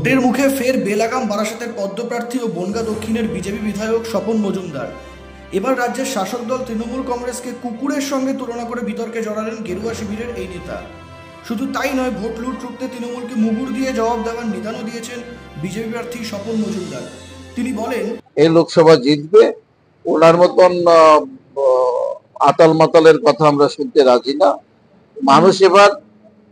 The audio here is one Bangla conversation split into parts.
ভোটের মুখে ফের বেলাগাম বারাসাতের পদ্মপ্রার্থী ও বনগাঁ দক্ষিণের বিজেপি বিধায়ক স্বপন মজুমদার। এবার রাজ্যের শাসক দল তৃণমূল কংগ্রেসকে কুকুরের সঙ্গে তুলনা করে বিতর্কে জড়ালেন গেরুয়া শিবিরের এই নেতা। শুধু তাই নয়, ভোট লুট রুখতে তৃণমূলকে মুগুর দিয়ে জবাব দেওয়ার নিদানও দিয়েছেন বিজেপি প্রার্থী স্বপন মজুমদার। তিনি বলেন, এই লোকসভা জিতবে, ওনার মতন আতাল মাতালের কথা আমরা শুনতে রাজি না। মানুষ এবার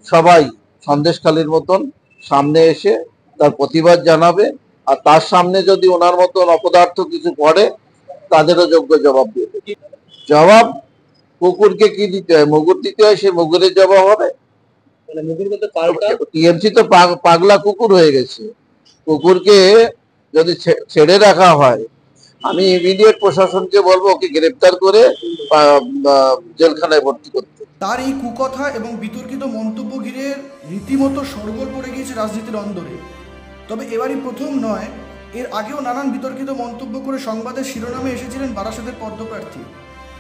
সবাই সন্দেশখালীর মতন সামনে এসে তার প্রতিবাদ জানাবে, আর তার সামনে যদি ওনার মতন অপদার্থ কিছু করে তাদেরও যোগ্য জবাব দেবে। জবাব কুকুরকে কি দিতে হয়? মুগুর দিতে হয়, সে মুগুরের জবাব হবে। টিএমসি তো পাগলা কুকুর হয়ে গেছে। কুকুরকে যদি ছেড়ে রাখা হয়, আমি ইমিডিয়েট প্রশাসনকে বলবো ওকে গ্রেফতার করে জেলখানায় ভর্তি করতে। তার এই কুকথা এবং বিতর্কিত মন্তব্য ঘিরে রীতিমতো শোরগোল পড়ে গিয়েছে রাজনীতির অন্দরে। তবে এবারই প্রথম নয়, এর আগেও নানান বিতর্কিত মন্তব্য করে সংবাদের শিরোনামে এসেছিলেন বারাসাতের পদ্মপ্রার্থী,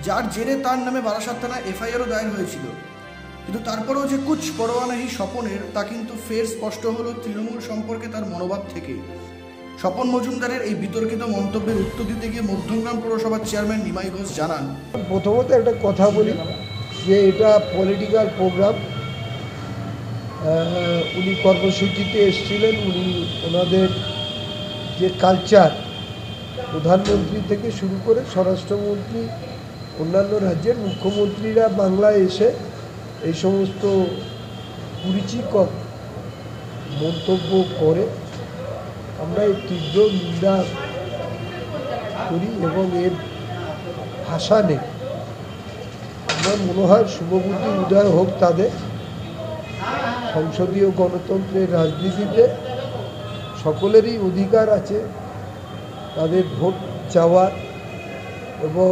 যার জেরে তার নামে বারাসাত থানায় এফআইআরও দায়ের হয়েছিল। কিন্তু তারপরেও যে কুছ পরোয়া নেই স্বপনের, তা কিন্তু ফের স্পষ্ট হলো তৃণমূল সম্পর্কে তার মনোভাব থেকে। স্বপন মজুমদারের এই বিতর্কিত মন্তব্যের উত্তর দিতে গিয়ে মধ্যমগ্রাম পৌরসভার চেয়ারম্যান নিমাই ঘোষ জানান, প্রথমত একটা কথা বলি যে এটা পলিটিক্যাল প্রোগ্রাম। উনি কর্মসূচিতে এসেছিলেন, ওনাদের যে কালচার, প্রধানমন্ত্রী থেকে শুরু করে স্বরাষ্ট্রমন্ত্রী, অন্যান্য রাজ্যের মুখ্যমন্ত্রীরা বাংলায় এসে এই সমস্ত কুরুচিকর মন্তব্য করে আমরা এর তীব্র নিন্দা করি এবং এর ভাষা নেই। আমার মনে হয় শুভবুদ্ধি উদয় হোক তাদের। সংসদীয় গণতন্ত্রের রাজনীতিতে সকলেরই অধিকার আছে তাদের ভোট চাওয়ার এবং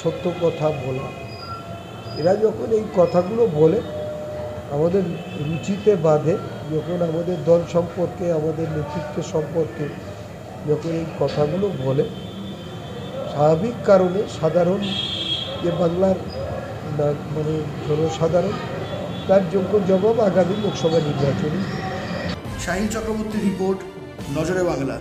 সত্য কথা বলা। এরা যখন এই কথাগুলো বলে আমাদের রুচিতে বাঁধে, যখন আমাদের দল সম্পর্কে, আমাদের নেতৃত্ব সম্পর্কে যখন এই কথাগুলো বলে, স্বাভাবিক কারণে সাধারণ যে বাংলার মানে জনসাধারণ, তার যোগ্য জবাব আগামী লোকসভা নির্বাচনে। শাহিন চক্রবর্তী রিপোর্ট, নজরে বাংলা।